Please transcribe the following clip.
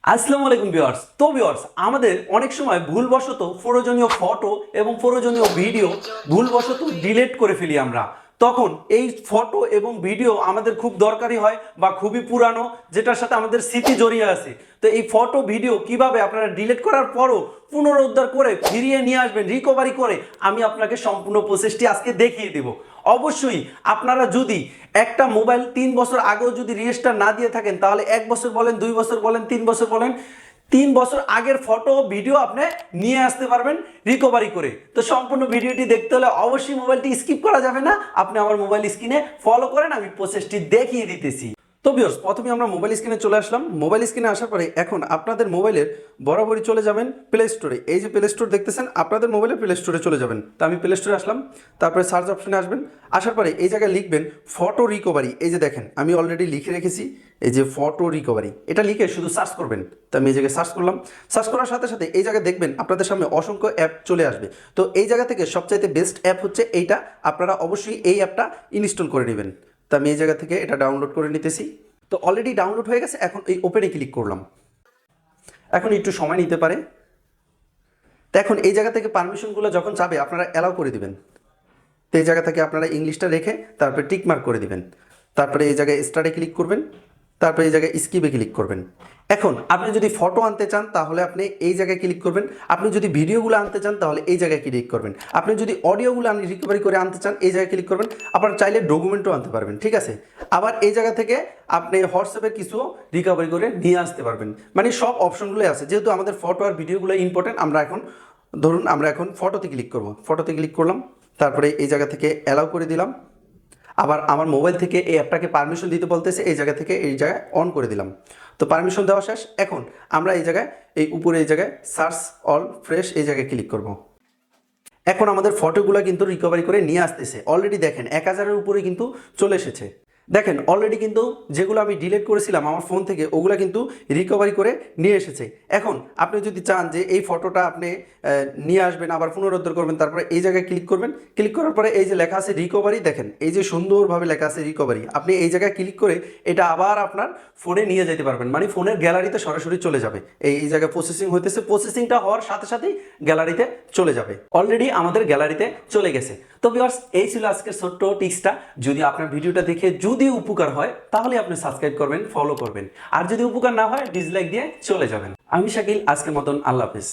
আসসালামু আলাইকুম ভিউয়ার্স। তো ভিউয়ার্স, আমাদের অনেক সময় ভুলবশত প্রয়োজনীয় ফটো এবং প্রয়োজনীয় ভিডিও ভুলবশত ডিলিট করে ফেলি আমরা। তখন এই ফটো এবং ভিডিও আমাদের খুব দরকারি হয় বা খুবই পুরানো, যেটার সাথে আমাদের স্মৃতি জড়িয়ে আছে। তো এই ফটো ভিডিও কিভাবে আপনারা ডিলিট করার পরও পুনরুদ্ধার করে ফিরিয়ে নিয়ে আসবেন, রিকভারি করে, আমি আপনাকে সম্পূর্ণ প্রসেসটি আজকে দেখিয়ে দেব। অবশ্যই আপনারা যদি একটা মোবাইল 3 বছর আগেও যদি রেজিস্টার না দিয়ে থাকেন, তাহলে 1 বছর বলেন, 2 বছর বলেন, 3 বছর বলেন, 3 বছর আগের ফটো ভিডিও আপনি নিয়ে আসতে পারবেন রিকভারি করে। তো সম্পূর্ণ ভিডিওটি দেখতে হলে অবশ্যই মোবাইলটি স্কিপ করা যাবে না। আপনি আমার মোবাইল স্ক্রিনে ফলো করেন, আমি প্রসেসটি দেখিয়ে দিতেছি। তো ভিউয়ার্স, প্রথমে আমরা মোবাইল স্ক্রিনে চলে আসলাম। মোবাইল স্ক্রিনে আসার পরে এখন আপনাদের মোবাইলের বরাবরই চলে যাবেন প্লে স্টোরে। এই যে প্লে স্টোর দেখতেছেন, আপনাদের মোবাইলে প্লে স্টোরে চলে যাবেন। তো আমি প্লে স্টোরে আসলাম, তারপরে সার্চ অপশনে আসবেন। আসার পরে এই জায়গায় লিখবেন ফটো রিকভারি। এই যে দেখেন, আমি অলরেডি লিখে রেখেছি এই যে ফটো রিকভারি, এটা লিখে শুধু সার্চ করবেন। তো আমি এই জায়গায় সার্চ করলাম। সার্চ করার সাথে সাথে এই জায়গায় দেখবেন আপনাদের সামনে অসংখ্য অ্যাপ চলে আসবে। তো এই জায়গা থেকে সবচাইতে বেস্ট অ্যাপ হচ্ছে এইটা। আপনারা অবশ্যই এই অ্যাপটা ইনস্টল করে নেবেন। তো আমি এই জায়গা থেকে এটা ডাউনলোড করে নিতেছি। তো অলরেডি ডাউনলোড হয়ে গেছে। এখন এই ওপেনে ক্লিক করলাম। এখন একটু সময় নিতে পারে। তো এখন এই জায়গা থেকে পারমিশনগুলো যখন চাবে আপনারা অ্যালাউ করে দিবেন। তো এই জায়গা থেকে আপনারা ইংলিশটা রেখে তারপরে টিক মার্ক করে দিবেন। তারপরে এই জায়গায় স্টার্টে ক্লিক করবেন। তারপরে এই জায়গায় স্কিপে ক্লিক করবেন। এখন আপনি যদি ফটো আনতে চান তাহলে আপনি এই জায়গায় ক্লিক করবেন। আপনি যদি ভিডিওগুলো আনতে চান তাহলে এই জায়গায় ক্লিক করবেন। আপনি যদি অডিওগুলো রিকভারি করে আনতে চান এই জায়গায় ক্লিক করবেন। আপনারা চাইলে ডকুমেন্টও আনতে পারবেন, ঠিক আছে। আবার এই জায়গা থেকে আপনি হোয়াটসঅ্যাপের কিছু রিকভারি করে নিয়ে আসতে পারবেন। মানে সব অপশনগুলোই আছে। যেহেতু আমাদের ফটো আর ভিডিওগুলো ইম্পর্টেন্ট, আমরা এখন ফটোতে ক্লিক করব। ফটোতে ক্লিক করলাম, তারপরে এই জায়গা থেকে অ্যালাউ করে দিলাম। আবার আমার মোবাইল থেকে এই অ্যাপটাকে পারমিশন দিতে বলতেছে, এই জায়গা থেকে এই জায়গায় অন করে দিলাম। তো পারমিশন দেওয়া শেষ। এখন আমরা এই জায়গায় এই উপরে এই জায়গায় সার্চ অল ফ্রেশ এই জায়গায় ক্লিক করব। এখন আমাদের ফটোগুলো কিন্তু রিকভারি করে নিয়ে আসতেছে। অলরেডি দেখেন 1000-এর উপরে কিন্তু চলে এসেছে। দেখেন অলরেডি কিন্তু যেগুলো আমি ডিলিট করেছিলাম আমার ফোন থেকে, ওগুলো কিন্তু রিকভারি করে নিয়ে এসেছে। এখন আপনি যদি চান যে এই ফটোটা আপনি নিয়ে আসবেন, আবার পুনরুদ্ধার করবেন, তারপরে এই জায়গায় ক্লিক করবেন। ক্লিক করার পরে এই যে লেখা আছে রিকভারি, দেখেন এই যে সুন্দরভাবে লেখা আছে রিকভারি, আপনি এই জায়গায় ক্লিক করে এটা আবার আপনার ফোনে নিয়ে যেতে পারবেন। মানে ফোনের গ্যালারিতে সরাসরি চলে যাবে। এই জায়গায় প্রসেসিং হইতেছে, প্রসেসিংটা হওয়ার সাথে সাথেই গ্যালারিতে চলে যাবে। অলরেডি আমাদের গ্যালারিতে চলে গেছে। তো ভিউয়ার্স, এই ছিল আজকের ছোট্ট টিপসটা। যদি আপনার ভিডিওটা দেখে যদি উপকার হয় তাহলে আপনি সাবস্ক্রাইব করবেন, ফলো করবেন। আর যদি উপকার না হয় ডিসলাইক দিয়ে চলে যাবেন। আমি শাকিল, আজকের মতন আল্লাহ হাফেজ।